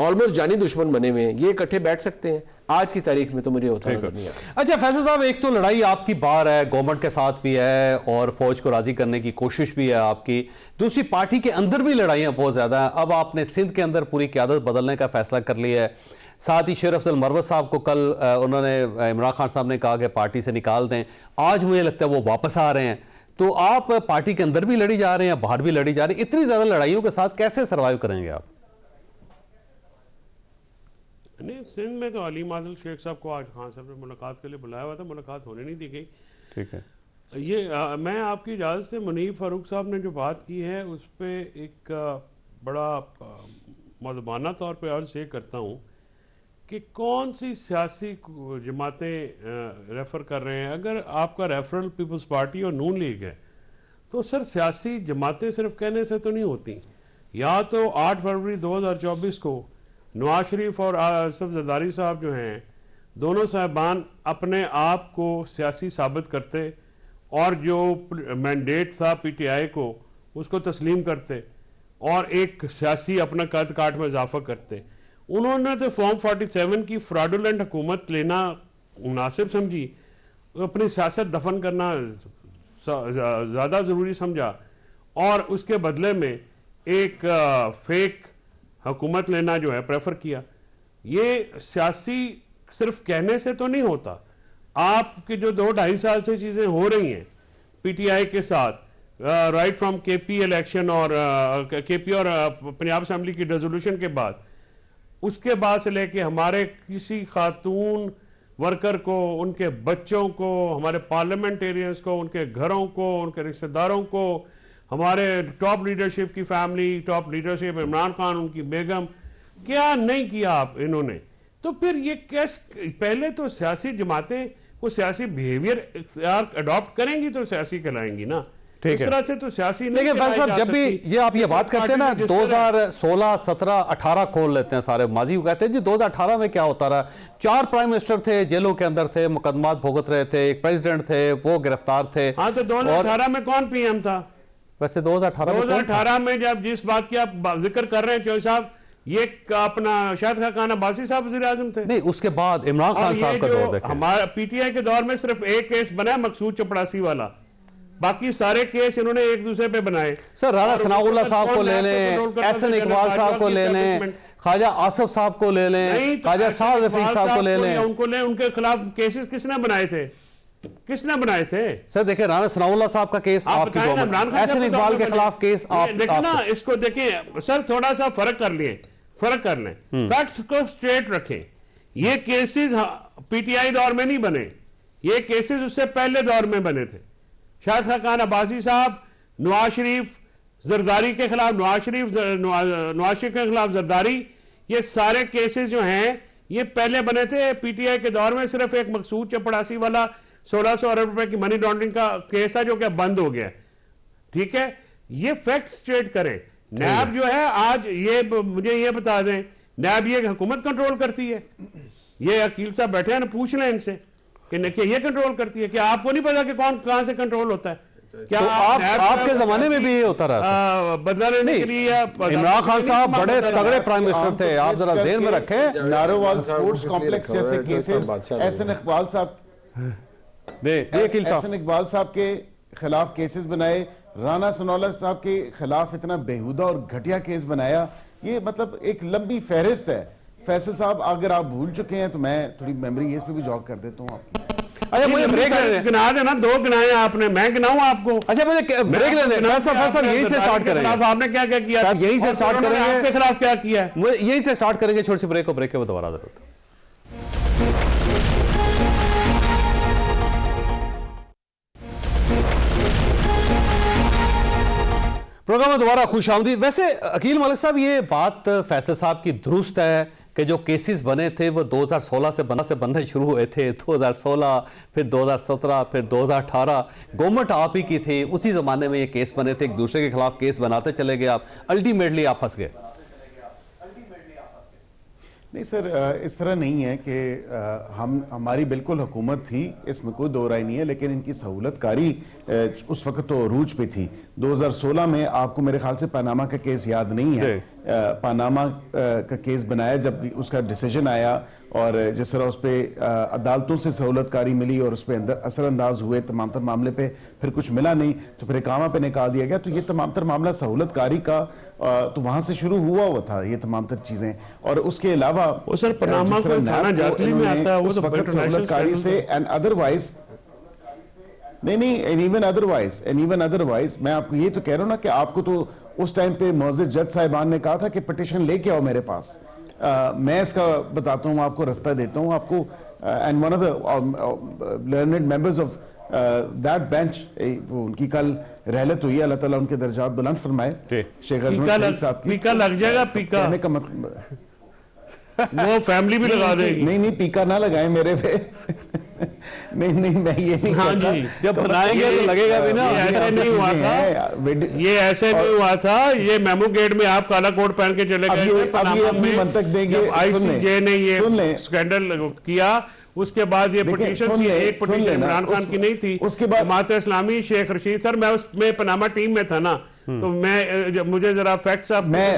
آلموسٹ جانی دشمن بنے ہوئے ہیں یہ اکٹھے بیٹھ سکتے ہیں. آج کی تاریخ میں تو مجھے ہوتا نظر نہیں آتا. اچھا فیصل صاحب، ایک تو لڑائی آپ کی باہر ہے، گورنمنٹ کے ساتھ بھی ہے اور فوج کو راضی کرنے کی کوشش بھی ہے آپ کی، دوسری پارٹی کے اندر بھی لڑائیاں بہت زیادہ ہیں. اب آپ نے سندھ کے اندر پوری قیادت بدلنے کا فیصلہ کر لیا ہے. ساتھ ہی شیر افضل مروت صاحب کو کل انہوں نے عمران خان صاحب نے کہا کہ پارٹی سے نکال دیں. آج مجھے لگتا ہے وہ واپس آ رہے ہیں. تو آپ پارٹی کے اندر بھی لڑی جا رہے ہیں، باہر بھی لڑی جا رہے ہیں. اتنی زیادہ لڑائیوں کے ساتھ کیسے سروائیو کریں گے آپ؟ نہیں، سندھ میں تو علیم عادل شیخ صاحب کو آج خان صاحب نے ملاقات کے لیے بلایا ہوا تھا، ملاقات ہونے نہیں دی گئی. ٹھیک ہے. یہ میں آپ کی اجازت سے منیب فاروق صاحب نے جو بات کی ہے اس پہ ایک بڑا مؤدبانہ طور پہ عرض یہ کرتا ہوں کہ کون سی سیاسی جماعتیں ریفر کر رہے ہیں. اگر آپ کا ریفرل پیپلز پارٹی اور نون لیگ ہے تو سر سیاسی جماعتیں صرف کہنے سے تو نہیں ہوتی. یا تو 8 فروری 2024 کو نواز شریف اور آصف زرداری صاحب جو ہیں دونوں صاحبان اپنے آپ کو سیاسی ثابت کرتے اور جو مینڈیٹ تھا پی ٹی آئی کو اس کو تسلیم کرتے اور ایک سیاسی اپنا قد کاٹ میں اضافہ کرتے. انہوں نے تو فارم 47 کی فراڈولنٹ حکومت لینا مناسب سمجھی، اپنی سیاست دفن کرنا زیادہ ضروری سمجھا اور اس کے بدلے میں ایک فیک حکومت لینا جو ہے پریفر کیا. یہ سیاسی صرف کہنے سے تو نہیں ہوتا. آپ کی جو 2-2.5 سال سے چیزیں ہو رہی ہیں پی ٹی آئی کے ساتھ، رائٹ فرام کے پی الیکشن اور کے پی اور پنجاب اسمبلی کی ریزولوشن کے بعد، اس کے بعد سے لے کے ہمارے کسی خاتون ورکر کو، ان کے بچوں کو، ہمارے پارلیمنٹیرینز کو، ان کے گھروں کو، ان کے رشتہ داروں کو، ہمارے ٹاپ لیڈرشپ کی family, top leadership Imran Khan, ان کی بیگم، کیا نہیں کیا آپ انہوں نے. تو پھر یہ کیسے پہلے تو سیاسی جماعتیں کو سیاسی بیہیویئر اڈاپٹ کریں گی تو سیاسی کہلائیں گی نا. اس طرح سے تو سیاسی نہیں. لیکن فیصل صاحب جب بھی یہ آپ یہ بات کرتے ہیں نا 2016 17 18 کھول لیتے ہیں سارے ماضی کو، کہتے ہیں جی 2018 میں کیا ہوتا رہا. 4 پرائم منسٹر تھے جیلوں کے اندر تھے، مقدمات بھگت رہے تھے، ایک پریزیڈنٹ تھے وہ گرفتار تھے. ہاں تو 2018 میں کون پی ایم تھا؟ ویسے 2018 میں جب جس بات کی آپ ذکر کر رہے ہیں چوہے صاحب، یہ اپنا شاہد خاقان عباسی صاحب وزیر اعظم تھے. نہیں، اس کے بعد عمران خان صاحب کا دور دیکھیں. ہمارا پی ٹی آئی کے دور میں صرف ایک کیس بنا ہے مقصود چپڑاسی والا، باقی سارے کیس انہوں نے ایک دوسرے پہ بنائے. سر رانا ثناء اللہ صاحب کو لے لیں، احسن اقبال صاحب کو لے لیں، خواجہ آصف صاحب کو لے لیں، خواجہ سعد رفیق صاحب کو لے لیں. ان کو لیں، ان کے خلاف کیسز کس نے بنائے تھے؟ کس نے بنائے تھے؟ سر دیکھیں رانا ثناء اللہ صاحب کا کیس آپ کی گورنمنٹ، احسن اقبال کے خلاف کیس آپ دیکھیں نا. اس کو دیکھیں سر، تھوڑا سا فرق کر لیں، فیکٹس کو سٹریٹ رکھیں. یہ کیسز پی ٹی آئی دور میں نہیں بنے، یہ کیسز اس سے پہلے دور میں بنے تھے. شاہد خاقان عباسی صاحب، نواز شریف زرداری کے خلاف، نواز شریف کے خلاف زرداری، یہ سارے کیسز جو ہیں یہ پہلے بنے تھے. پی ٹی آئی کے دور میں صرف ایک مقصود چپڑاسی والا 1600 ارب روپے کی منی لانڈرنگ کا کیس ہے جو کہ بند ہو گیا. ٹھیک ہے، یہ فیکٹ سٹریٹ کریں. نیب جو ہے آج یہ مجھے یہ بتا دیں، نیب یہ حکومت کنٹرول کرتی ہے؟ یہ عقیل صاحب بیٹھے ہیں نا، پوچھ لیں ان سے. کہ یہ کنٹرول کرتی ہے. کیا آپ کو نہیں پتا کہ کون کہاں سے کنٹرول ہوتا ہے؟ کیا آپ کے زمانے میں بھی یہ ہوتا رہا تھا؟ بدلہ لینے کے لیے عمران خان صاحب بڑے تگڑے پرائم منسٹر تھے, آپ ذرا ذہن میں رکھیں. نارووال سپورٹس کمپلیکس جیسے کیسز احسن اقبال صاحب کے خلاف کیسز بنائے, رانا ثناءاللہ صاحب کے خلاف اتنا بیہودہ اور گھٹیا کیس بنایا. یہ مطلب ایک لمبی فہرست ہے. فیصل صاحب اگر آپ بھول چکے ہیں تو میں تھوڑی میموری اس پہ بھی جاگ کر دیتا ہوں آپ کی. اچھا مجھے بریک گنا دینا, 2 گنائے آپ نے, میں گناؤں آپ کو. اچھا مجھے بریک لینے, فیصل یہیں سے سٹارٹ کریں گے. آپ نے کیا کیا, یہیں سے سٹارٹ کریں گے. آپ کے خلاف کیا کیا ہے, یہیں سے سٹارٹ کریں گے. چھوٹی سی بریک کو, بریک کے بعد دوبارہ ضرورت. پروگرام میں دوبارہ خوش آمدید. ویسے عقیل ملک صاحب, یہ بات فیصل صاحب کی درست ہے کہ جو کیسز بنے تھے وہ 2016 سے بننے شروع ہوئے تھے. 2016 پھر 2017 پھر 2018 گورنمنٹ آپ ہی کی تھی. اسی زمانے میں یہ کیس بنے تھے, ایک دوسرے کے خلاف کیس بناتے چلے گئے آپ, الٹیمیٹلی آپ پھنس گئے. نہیں سر, اس طرح نہیں ہے کہ ہماری بالکل حکومت تھی, اس میں کوئی دو رائے نہیں ہے, لیکن ان کی سہولت کاری اس وقت تو عروج پہ تھی. 2016 میں آپ کو میرے خیال سے پاناما کا کیس یاد نہیں ہے. پاناما کا کیس بنایا جب اس کا ڈیسیجن آیا, اور جس طرح اس پہ عدالتوں سے سہولت کاری ملی اور اس پہ اثر انداز ہوئے تمام تر معاملے پہ, پھر کچھ ملا نہیں تو پھر اقامہ پہ نکال دیا گیا. تو یہ تمام تر معاملہ سہولت کاری کا تو وہاں سے شروع ہوا تھا یہ تمام تر چیزیں. اور اس کے علاوہ وہ سر پاناما کو تھانہ جاتلی میں آتا ہے, وہ تو سہولت کاری سے اینڈ ادروائز نہیں ایون ادروائز میں آپ کو یہ تو کہہ رہا ہوں نا کہ آپ کو تو اس ٹائم پہ معزز جج صاحبان نے کہا تھا کہ پٹیشن لے کے آؤ میرے پاس, میں اس کا بتاتا ہوں آپ کو, رستہ دیتا ہوں آپ کو. And one of the learned members of that bench, ان کی کل رحلت ہوئی ہے, اللہ تعالیٰ ان کے درجات بلند فرمائے. شیخ پیکا لگ جائے گا, پیکا وہ فیملی بھی لگا دے گی. نہیں پیکا نہ لگائیں میرے پہ. نہیں میں یہ نہیں کہتا, جب بنائیں گے تو لگے گا بھی نا. ایسے نہیں ہوا تھا, یہ ایسے نہیں ہوا تھا. یہ میمو گیٹ میں آپ کالا کوٹ پہن کے چلے گئے پاناما میں, آئی سی جے نے یہ سکینڈل کیا. اس کے بعد یہ پٹیشن, ایک پٹیشن عمران خان کی نہیں تھی, جماعت اسلامی شیخ رشید سر, میں اس میں پاناما ٹیم میں تھا نا, تو مجھے ذرا فیکٹس آپ میں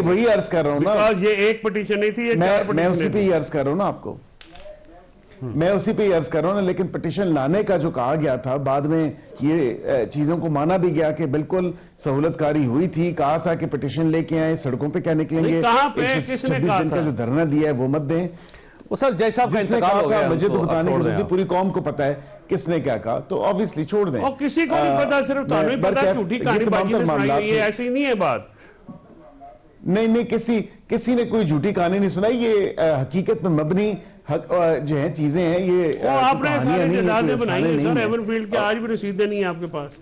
وہی عرض کر رہا ہوں نا, یہ ایک پٹیشن نہیں تھی, یہ 4 پٹیشن. میں اسی پہ ہی عرض کر رہا ہوں نا آپ کو, میں اسی پہ ہی عرض کر رہا ہوں نا. لیکن پٹیشن لانے کا جو کہا گیا تھا, بعد میں یہ چیزوں کو مانا بھی گیا کہ بالکل سہولت کاری ہوئی تھی. کہا تھا کہ پٹیشن لے کے آئیں, سڑکوں پہ کیا نکلیں گے, کہاں پہ کس نے کہا تھا, جو دھرنا دیا ہے وہ مت دیں. وہ سر جج صاحب کا انتقال ہو گیا, مجھے تو بتانے کی ضرورت, پوری قوم کو پتا ہے کس نے کیا کہا, تو آبویسلی چھوڑ دیں. اور کسی کو نہیں پتا, صرف تمہیں ہی پتا, جھوٹی کہانی باجی میں سنائی, یہ ایسی نہیں ہے بات. نہیں کسی نے کوئی جھوٹی کہانی نہیں سنائی. یہ حقیقت میں مبنی جو ہیں چیزیں ہیں. یہ آپ نے سارے جدادیں بنائی ہیں سر, ایون فیلڈ کے آج بھی رسیدیں نہیں ہیں آپ کے پاس.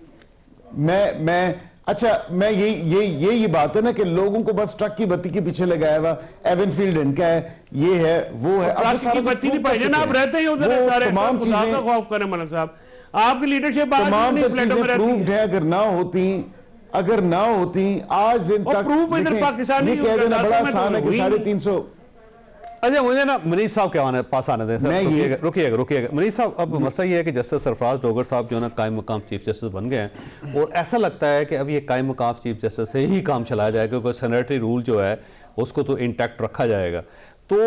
اچھا میں یہ بات ہے نا کہ لوگوں کو بس ٹرک کی بتی کے پیچھے لگایا ہوا, ایون فیلڈ ان کا ہے, یہ ہے وہ ہے. ٹرک کی بتی نہیں پہنچے نا, آپ رہتے ہی ادھر سارے, خدا کا خوف کریں ملک صاحب, آپ کی لیڈرشپ آج نہیں فلیٹوں میں رہتی ہے. اگر نہ ہوتی آج دن تک, پروف ادھر پاکستانی یہ کہہ دینا بڑا آسان ہے کہ 350. اچھا مجھے نا منیف صاحب کے پاس آنے دیں سر, رکیے گا منیف صاحب. اب مسئلہ یہ ہے کہ جسٹس سرفراز ڈوگر صاحب جو ہے نا قائم مقام چیف جسٹس بن گئے ہیں, اور ایسا لگتا ہے کہ اب یہ قائم مقام چیف جسٹس سے ہی کام چلایا جائے گا, کیونکہ سینیٹری رول جو ہے اس کو تو انٹیکٹ رکھا جائے گا. تو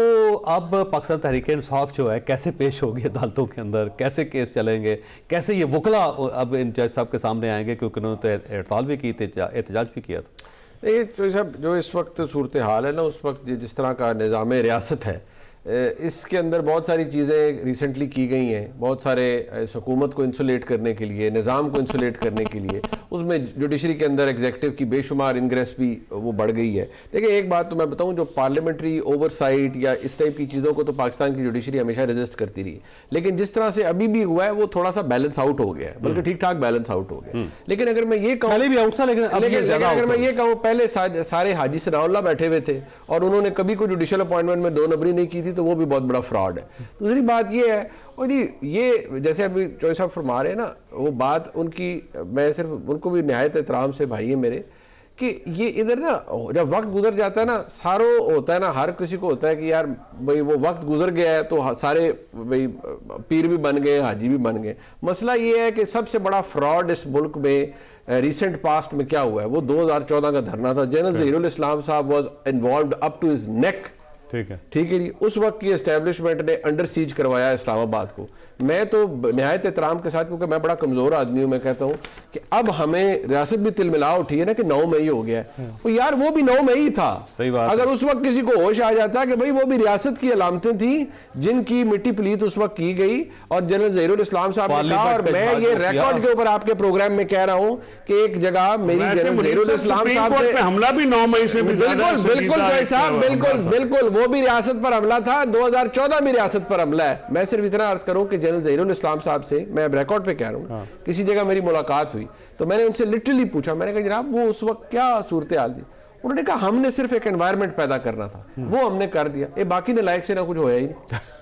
اب پاکستان تحریک انصاف جو ہے کیسے پیش ہوگی عدالتوں کے اندر, کیسے کیس چلیں گے, کیسے یہ وکلا اب ان جج صاحب کے سامنے آئیں گے, کیونکہ انہوں نے ہڑتال بھی کی تھی, احتجاج بھی کیا تھا. دیکھیے صاحب, جو اس وقت صورتحال ہے نا, اس وقت جس طرح کا نظام ریاست ہے, اس کے اندر بہت ساری چیزیں ریسنٹلی کی گئی ہیں, بہت سارے حکومت کو انسولیٹ کرنے کے لیے, نظام کو انسولیٹ کرنے کے لیے. اس میں جوڈیشری کے اندر ایگزیکٹو کی بے شمار انگریس بھی وہ بڑھ گئی ہے. دیکھیں ایک بات تو میں بتاؤں, جو پارلیمنٹری اوور سائٹ یا اس ٹائپ کی چیزوں کو تو پاکستان کی جوڈیشری ہمیشہ ریزسٹ کرتی رہی, لیکن جس طرح سے ابھی بھی ہوا ہے وہ تھوڑا سا بیلنس آؤٹ ہو گیا ہے, بلکہ ٹھیک ٹھاک بیلنس آؤٹ ہو گیا. لیکن اگر میں یہ کہوں, پہلے بھی آؤٹ تھا, لیکن اگر میں یہ کہوں, پہلے سارے حاجی ثناء اللہ بیٹھے ہوئے تھے اور انہوں نے کبھی کوئی جوڈیشل اپوائنٹمنٹ میں 2 نمبری نہیں کی تھی, تو وہ بھی بہت بڑا فراڈ ہے. دوسری بات یہ ہے, اور یہ جیسے ابھی چوہے صاحب فرما رہے ہیں نا, وہ بات ان کی, میں صرف ان کو بھی نہایت احترام سے بھائی ہے میرے, کہ یہ ادھر نا جب وقت گزر جاتا ہے نا ساروں ہوتا ہے نا, ہر کسی کو ہوتا ہے کہ یار بھئی وہ وقت گزر گیا ہے تو سارے بھئی پیر بھی بن گئے, حاجی بھی بن گئے. مسئلہ یہ ہے کہ سب سے بڑا فراڈ اس ملک میں ریسنٹ پاسٹ میں کیا ہوا ہے, وہ 2014 کا دھرنا تھا. جنرل ظہیر الاسلام صاحب was involved up to his neck. ٹھیک ہے جی, اس وقت کی اسٹیبلشمنٹ نے انڈر سیج کروایا اسلام آباد کو. میں تو نہایت احترام کے ساتھ, کیونکہ میں بڑا کمزور آدمی ہوں, میں کہتا ہوں کہ اب ہمیں ریاست بھی تل ملا اٹھی ہے نا کہ 9 مئی ہو گیا ہے. یار وہ بھی 9 مئی تھا. اگر اس وقت کسی کو ہوش آ جاتا کہ بھئی وہ بھی ریاست کی علامتیں تھیں جن کی مٹی پلیت اس وقت کی گئی, اور جنرل ظہیر الاسلام صاحب نے کہا, اور میں یہ ریکارڈ کے اوپر آپ کے پروگرام میں کہہ رہا ہوں کہ ایک جگہ میری جنرل ظہیر الاسلام صاحب سے حملہ بھی 9 مئی سے بالکل بھائی صاحب بالکل وہ بھی ریاست پر حملہ تھا, 2014 بھی ریاست پر حملہ ہے. میں صرف اتنا عرض کروں کہ جنرل ظہیر الاسلام صاحب سے میں اب ریکارڈ پہ کہہ رہا ہوں, کسی جگہ میری ملاقات ہوئی تو میں نے ان سے لٹرلی پوچھا, میں نے کہا جناب وہ اس وقت کیا صورتحال تھی؟ انہوں نے کہا ہم نے صرف ایک انوائرمنٹ پیدا کرنا تھا, وہ ہم نے کر دیا, باقی نے لائق سے نہ کچھ ہویا ہی نہیں.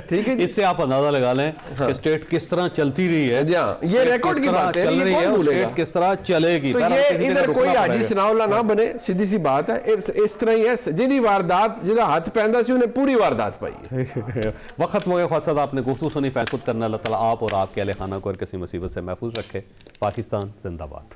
ٹھیک ہے, اس سے آپ اندازہ لگا لیں کہ اسٹیٹ کس طرح چلتی رہی ہے. یہ ریکارڈ کی بات ہے, یہ کون بھولے گا کس طرح چلے گی. تو یہ ادھر کوئی حاجی ثناء اللہ نہ بنے, سیدھی سی بات ہے. اس طرح ہی ہے, جنہی واردات جہاں ہاتھ پہندا سی انہیں پوری واردات پائی ہے. وقت ختم ہو گیا. خواجہ صاحب آپ نے گفتگو سنی, فیصلہ کرنا. اللہ تعالیٰ آپ اور آپ کے اہل خانہ کو ہر کسی مصیبت سے محفوظ رکھے. پاکستان زندہ باد.